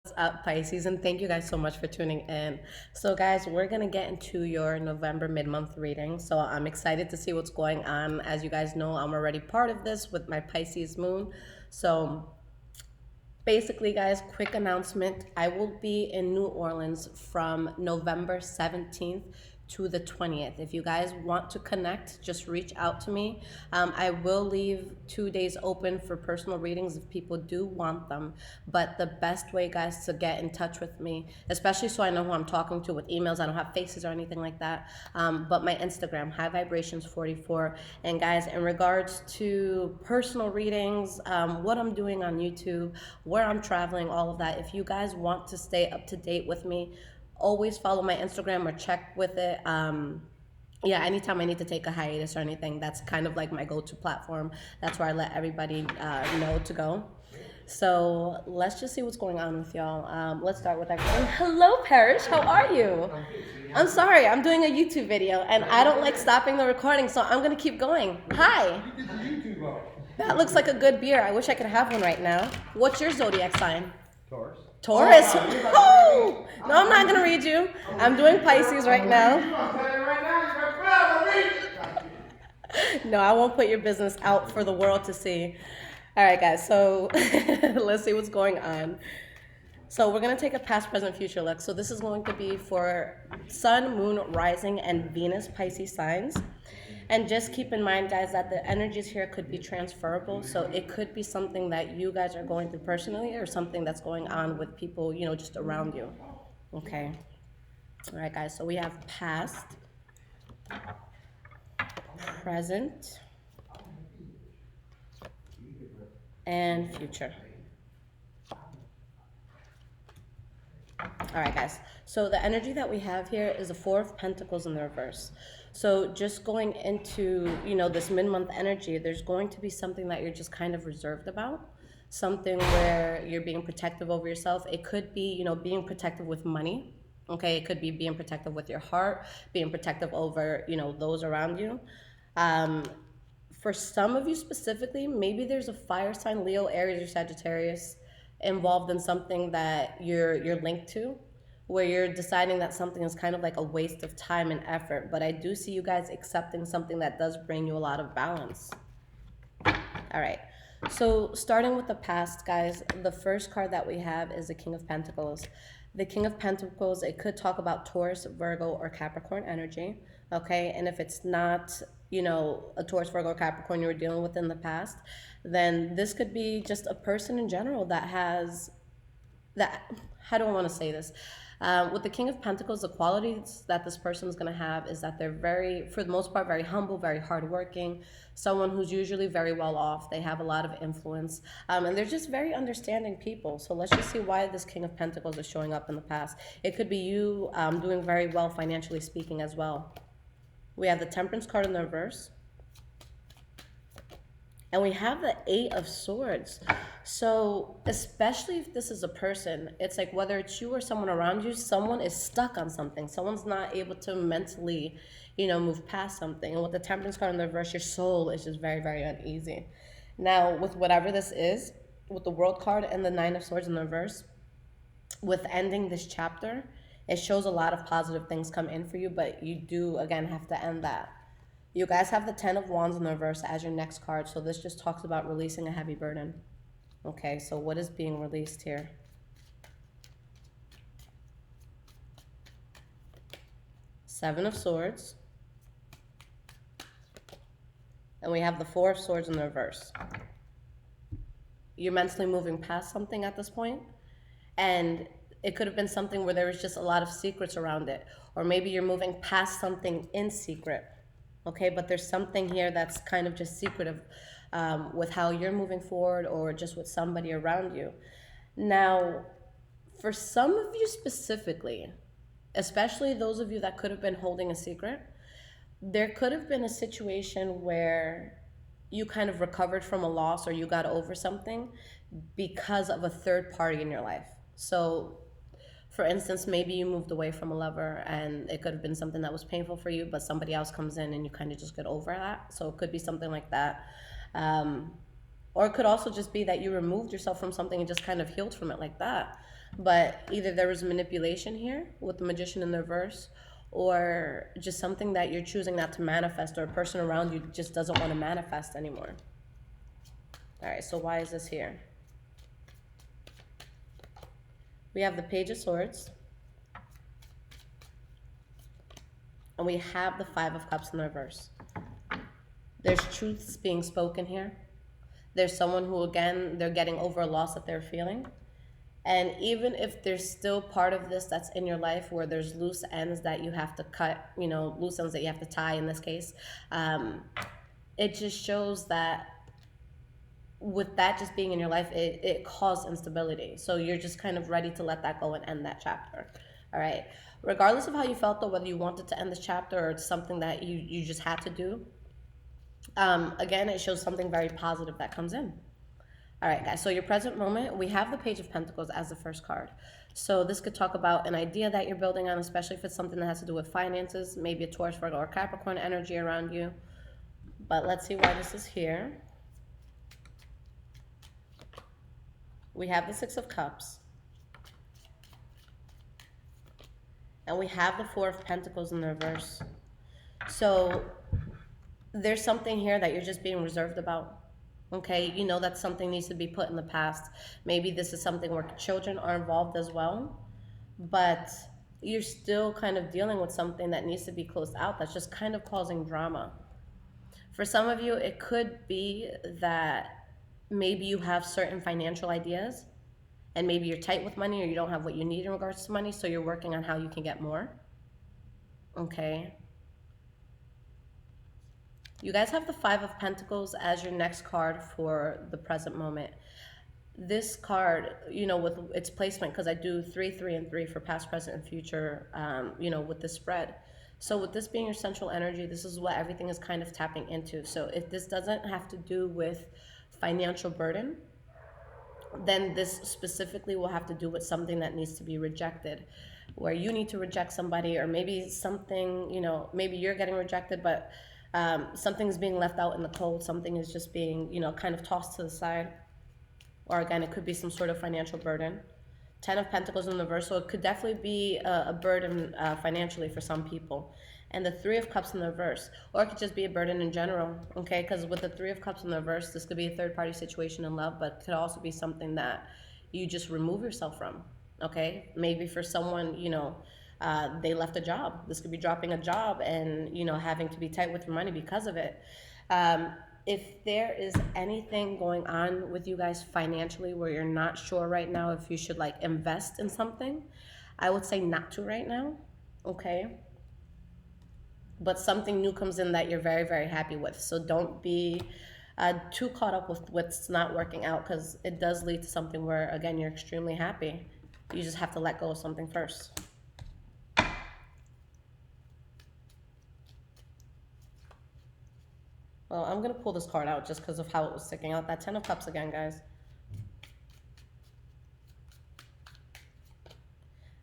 What's up, Pisces? And thank you guys so much for tuning in. So, guys, we're going to get into your November mid month reading. So, I'm excited to see what's going on. As you guys know, I'm already part of this with my Pisces moon. So, basically, guys, quick announcement. I will be in New Orleans from November 17th to the 20th. If you guys want to connect, just reach out to me. I will leave 2 days open for personal readings if people do want them. But the best way, guys, to get in touch with me, especially so I know who I'm talking to with emails, I don't have faces or anything like that, but my Instagram, High Vibrations 44. And guys, in regards to personal readings, what I'm doing on YouTube, where I'm traveling, all of that, if you guys want to stay up to date with me, always follow my Instagram or check with it. Yeah, anytime I need to take a hiatus or anything, that's kind of like my go-to platform. That's where I let everybody know to go. So let's just see what's going on with y'all. Let's start with everything. Hello, Parrish. How are you? I'm sorry. I'm doing a YouTube video, and I don't like stopping the recording, so I'm gonna keep going. Hi. That looks like a good beer. I wish I could have one right now. What's your zodiac sign? Taurus. Taurus. Oh, no, I'm not gonna read you. I'm doing Pisces right now. No, I won't put your business out for the world to see. All right, guys. So let's see what's going on. So we're gonna take a past, present, future look. So this is going to be for Sun, Moon, Rising, and Venus Pisces signs. And just keep in mind, guys, that the energies here could be transferable. So it could be something that you guys are going through personally or something that's going on with people, just around you. Okay. All right, guys. So we have past, present, and future. All right, guys. So the energy that we have here is the Four of Pentacles in the reverse. So just going into, this mid-month energy, there's going to be something that you're just kind of reserved about, something where you're being protective over yourself. It could be, being protective with money. Okay, it could be being protective with your heart, being protective over, those around you. For some of you specifically, maybe there's a fire sign, Leo, Aries, or Sagittarius, involved in something that you're linked to, where you're deciding that something is kind of like a waste of time and effort. But I do see you guys accepting something that does bring you a lot of balance. All right. So starting with the past, guys, the first card that we have is the King of Pentacles. The King of Pentacles, it could talk about Taurus, Virgo, or Capricorn energy. Okay. And if it's not, a Taurus, Virgo, or Capricorn you were dealing with in the past, then this could be just a person in general that has that. How do I want to say this? With the King of Pentacles, the qualities that this person is going to have is that they're very, for the most part, very humble, very hardworking, someone who's usually very well off. They have a lot of influence, and they're just very understanding people. So let's just see why this King of Pentacles is showing up in the past. It could be you doing very well financially speaking as well. We have the Temperance card in the reverse. And we have the Eight of Swords. So especially if this is a person, it's like whether it's you or someone around you, someone is stuck on something. Someone's not able to mentally, move past something. And with the Temperance card in the reverse, your soul is just very, very uneasy. Now, with whatever this is, with the World card and the Nine of Swords in the reverse, with ending this chapter, it shows a lot of positive things come in for you, but you do, again, have to end that. You guys have the Ten of Wands in the reverse as your next card. So this just talks about releasing a heavy burden. Okay, so what is being released here? Seven of Swords. And we have the Four of Swords in the reverse. You're mentally moving past something at this point, and it could have been something where there was just a lot of secrets around it. Or maybe you're moving past something in secret. Okay, but there's something here that's kind of just secretive with how you're moving forward or just with somebody around you. Now, for some of you specifically, especially those of you that could have been holding a secret, there could have been a situation where you kind of recovered from a loss or you got over something because of a third party in your life. So for instance, maybe you moved away from a lover and it could have been something that was painful for you, but somebody else comes in and you kind of just get over that. So it could be something like that. Or it could also just be that you removed yourself from something and just kind of healed from it like that. But either there was manipulation here with the Magician in the reverse, or just something that you're choosing not to manifest, or a person around you just doesn't want to manifest anymore. All right, so why is this here? We have the Page of Swords, and we have the Five of Cups in the reverse. There's truths being spoken here. There's someone who, again, they're getting over a loss that they're feeling. And even if there's still part of this that's in your life where there's loose ends that you have to cut, loose ends that you have to tie in this case, it just shows that with that just being in your life, it caused instability. So you're just kind of ready to let that go and end that chapter. All right. Regardless of how you felt, though, whether you wanted to end this chapter or it's something that you just had to do, again, it shows something very positive that comes in. All right, guys, so your present moment, we have the Page of Pentacles as the first card. So this could talk about an idea that you're building on, especially if it's something that has to do with finances, maybe a Taurus, Virgo, or Capricorn energy around you. But let's see why this is here. We have the Six of Cups. And we have the Four of Pentacles in the reverse. So there's something here that you're just being reserved about. Okay, you know that something needs to be put in the past. Maybe this is something where children are involved as well, but you're still kind of dealing with something that needs to be closed out that's just kind of causing drama. For some of you, it could be that maybe you have certain financial ideas and maybe you're tight with money or you don't have what you need in regards to money, so you're working on how you can get more. Okay. You guys have the Five of Pentacles as your next card for the present moment. This card, with its placement, because I do 3, 3, and 3 for past, present, and future, with the spread. So with this being your central energy, this is what everything is kind of tapping into. So if this doesn't have to do with financial burden, then this specifically will have to do with something that needs to be rejected, where you need to reject somebody, or maybe something, maybe you're getting rejected, but something's being left out in the cold. Something is just being, kind of tossed to the side. Or again, it could be some sort of financial burden. 10 of Pentacles in the reverse, so it could definitely be a burden financially for some people. And the 3 of Cups in the reverse, or it could just be a burden in general, okay? Because with the 3 of Cups in the reverse, this could be a third-party situation in love, but it could also be something that you just remove yourself from, okay? Maybe for someone, they left a job. This could be dropping a job and, having to be tight with your money because of it. If there is anything going on with you guys financially where you're not sure right now if you should invest in something, I would say not to right now, okay? But something new comes in that you're very, very happy with. So don't be too caught up with what's not working out, because it does lead to something where, again, you're extremely happy. You just have to let go of something first. Well, I'm going to pull this card out just because of how it was sticking out. That 10 of Cups again, guys.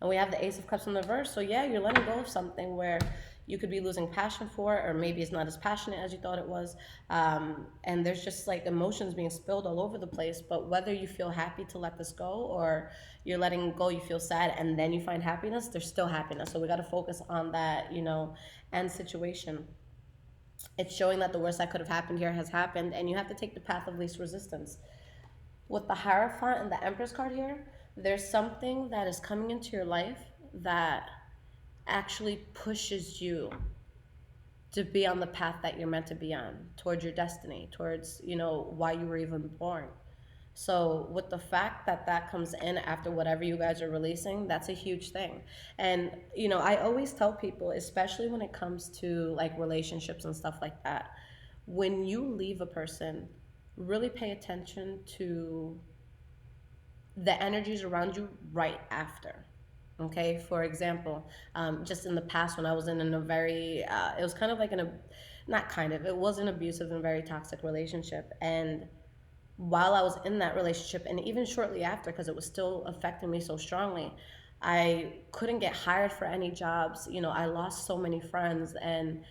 And we have the Ace of Cups in the reverse. So yeah, you're letting go of something where you could be losing passion for it, or maybe it's not as passionate as you thought it was. And there's just emotions being spilled all over the place. But whether you feel happy to let this go, or you're letting go, you feel sad, and then you find happiness, there's still happiness. So we got to focus on that, end situation. It's showing that the worst that could have happened here has happened, and you have to take the path of least resistance. With the Hierophant and the Empress card here, there's something that is coming into your life that actually pushes you to be on the path that you're meant to be on, towards your destiny, towards, why you were even born. So with the fact that that comes in after whatever you guys are releasing, that's a huge thing. And, I always tell people, especially when it comes to relationships and stuff like that, when you leave a person, really pay attention to the energies around you right after. Okay, for example, just in the past when I was in a very, it was kind of it was an abusive and very toxic relationship. And while I was in that relationship, and even shortly after, because it was still affecting me so strongly, I couldn't get hired for any jobs. I lost so many friends, and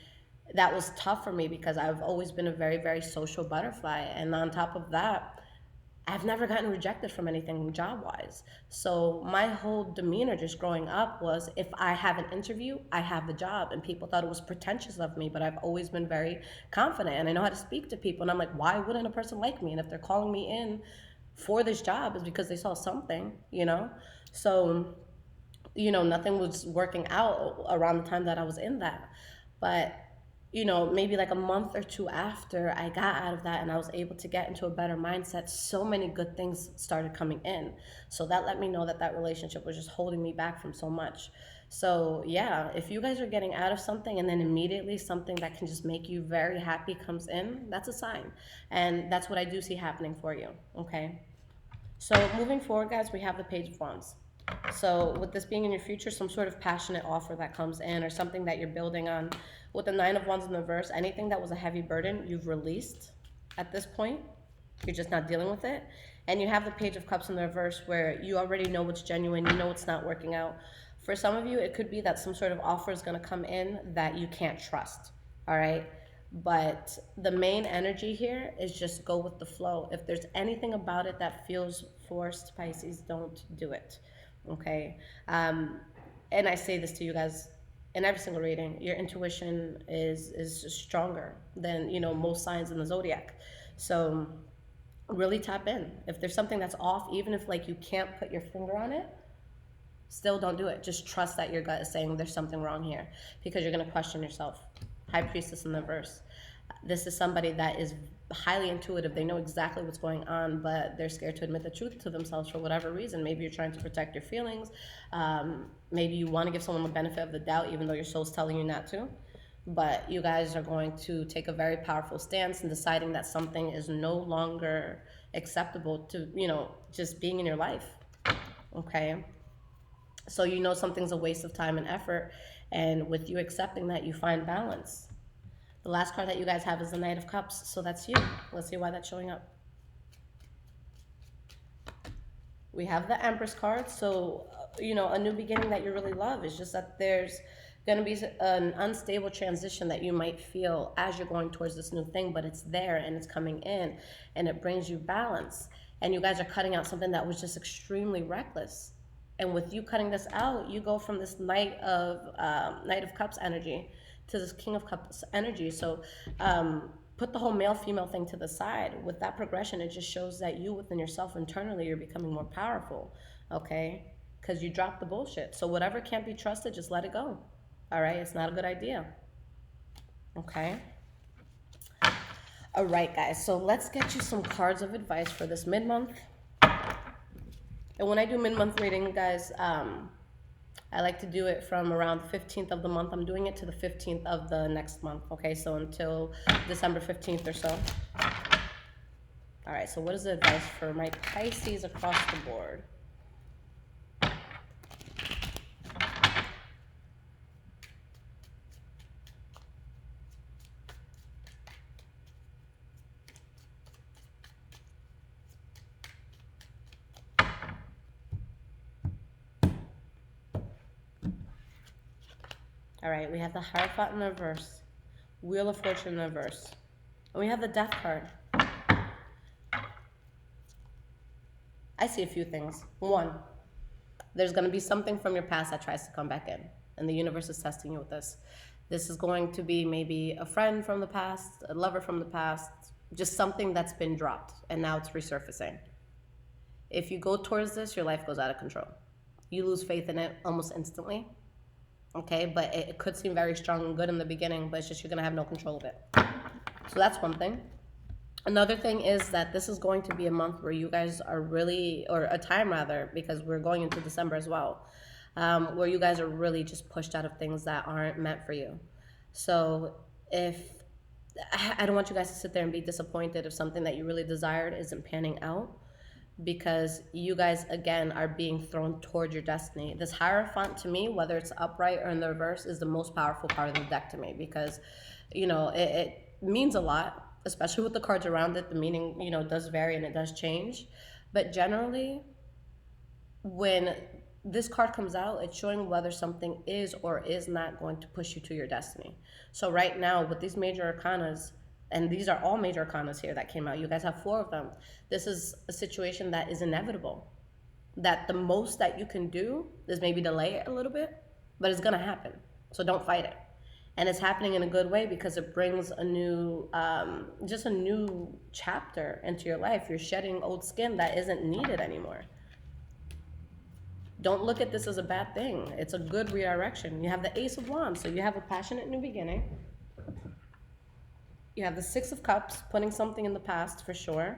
that was tough for me because I've always been a very, very social butterfly. And on top of that, I've never gotten rejected from anything job wise. So my whole demeanor just growing up was, if I have an interview, I have the job. And people thought it was pretentious of me, but I've always been very confident and I know how to speak to people. And I'm like, why wouldn't a person like me? And if they're calling me in for this job, it's because they saw something, you know? So, nothing was working out around the time that I was in that. But maybe like a month or two after I got out of that and I was able to get into a better mindset, so many good things started coming in. So that let me know that that relationship was just holding me back from so much. So yeah, if you guys are getting out of something and then immediately something that can just make you very happy comes in, that's a sign. And that's what I do see happening for you, okay? So moving forward, guys, we have the Page of Wands. So with this being in your future, some sort of passionate offer that comes in or something that you're building on. With the Nine of Wands in the reverse, anything that was a heavy burden, you've released at this point. You're just not dealing with it. And you have the Page of Cups in the reverse where you already know what's genuine, you know what's not working out. For some of you, it could be that some sort of offer is going to come in that you can't trust, all right? But the main energy here is just go with the flow. If there's anything about it that feels forced, Pisces, don't do it, okay? And I say this to you guys in every single reading, your intuition is stronger than most signs in the zodiac. So really tap in. If there's something that's off, even if like you can't put your finger on it, still don't do it. Just trust that your gut is saying there's something wrong here, because you're going to question yourself. High Priestess in the verse. This is somebody that is highly intuitive. They know exactly what's going on, but they're scared to admit the truth to themselves for whatever reason. Maybe you're trying to protect your feelings. Maybe you want to give someone the benefit of the doubt, even though your soul's telling you not to. But you guys are going to take a very powerful stance in deciding that something is no longer acceptable to, just being in your life. Okay? So something's a waste of time and effort. And with you accepting that, you find balance. The last card that you guys have is the Knight of Cups. So that's you. Let's see why that's showing up. We have the Empress card. So, a new beginning that you really love. Is just that there's going to be an unstable transition that you might feel as you're going towards this new thing, but it's there and it's coming in and it brings you balance. And you guys are cutting out something that was just extremely reckless. And with you cutting this out, you go from this Knight of Cups energy to this King of Cups energy. So put the whole male-female thing to the side. With that progression, it just shows that you within yourself internally, you're becoming more powerful, okay? Because you dropped the bullshit. So whatever can't be trusted, just let it go, all right? It's not a good idea, okay? All right, guys, so let's get you some cards of advice for this mid-month. And when I do mid-month reading, guys, I like to do it from around the 15th of the month. I'm doing it to the 15th of the next month, okay? So until December 15th or so. All right, so what is the advice for my Pisces across the board? All right, we have the Hierophant in the reverse, Wheel of Fortune in the reverse, and we have the Death card. I see a few things. One, there's going to be something from your past that tries to come back in, and the universe is testing you with this. This is going to be maybe a friend from the past, a lover from the past, just something that's been dropped, and now it's resurfacing. If you go towards this, your life goes out of control. You lose faith in it almost instantly. Okay, but it could seem very strong and good in the beginning, but it's just you're going to have no control of it. So that's one thing. Another thing is that this is going to be a month where you guys are really, or a time rather, because we're going into December as well, where you guys are really just pushed out of things that aren't meant for you. So I don't want you guys to sit there and be disappointed if something that you really desired isn't panning out, because you guys, again, are being thrown toward your destiny. This Hierophant, to me, whether it's upright or in the reverse, is the most powerful part of the deck to me, because, it means a lot, especially with the cards around it. The meaning, does vary and it does change. But generally, when this card comes out, it's showing whether something is or is not going to push you to your destiny. So right now, with these major arcanas, And these are all major arcanas here that came out. You guys have 4 of them. This is a situation that is inevitable. That the most that you can do is maybe delay it a little bit, but it's gonna happen. So don't fight it. And it's happening in a good way because it brings a new, just a new chapter into your life. You're shedding old skin that isn't needed anymore. Don't look at this as a bad thing. It's a good redirection. You have the Ace of Wands, so you have a passionate new beginning. You have the 6 of Cups, putting something in the past for sure.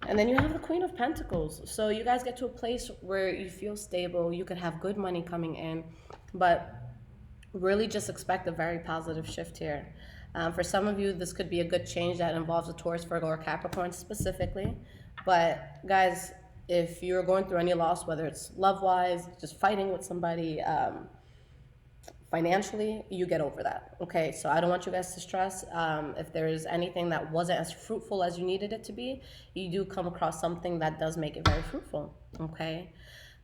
And then you have the Queen of Pentacles. So you guys get to a place where you feel stable. You could have good money coming in, but really just expect a very positive shift here. For some of you, this could be a good change that involves a Taurus, Virgo, or Capricorn specifically. But guys, if you're going through any loss, whether it's love-wise, just fighting with somebody, financially, you get over that. Okay, so I don't want you guys to stress. If there is anything that wasn't as fruitful as you needed it to be, you do come across something that does make it very fruitful. Okay,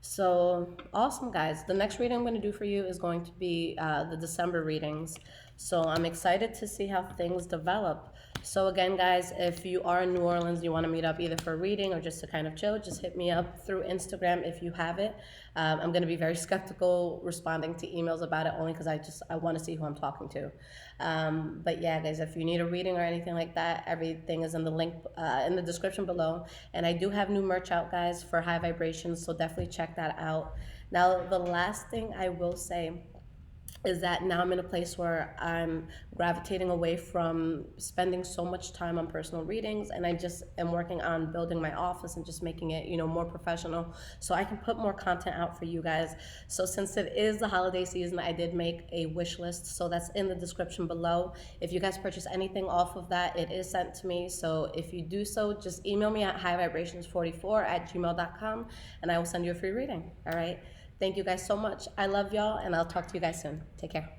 so awesome, guys. The next reading I'm going to do for you is going to be the December readings. So I'm excited to see how things develop. So again, guys, if you are in New Orleans, you want to meet up either for a reading or just to kind of chill, just hit me up through Instagram if you have it. I'm going to be very skeptical responding to emails about it, only because I want to see who I'm talking to. But yeah, guys, if you need a reading or anything like that, everything is in the link in the description below. And I do have new merch out, guys, for high vibrations, so definitely check that out. Now, the last thing I will say is that now I'm in a place where I'm gravitating away from spending so much time on personal readings, and I just am working on building my office and just making it, more professional, so I can put more content out for you guys. So since it is the holiday season, I did make a wish list, so that's in the description below. If you guys purchase anything off of that, it is sent to me. So if you do so, just email me at highvibrations44@gmail.com, and I will send you a free reading. All right. Thank you guys so much. I love y'all, and I'll talk to you guys soon. Take care.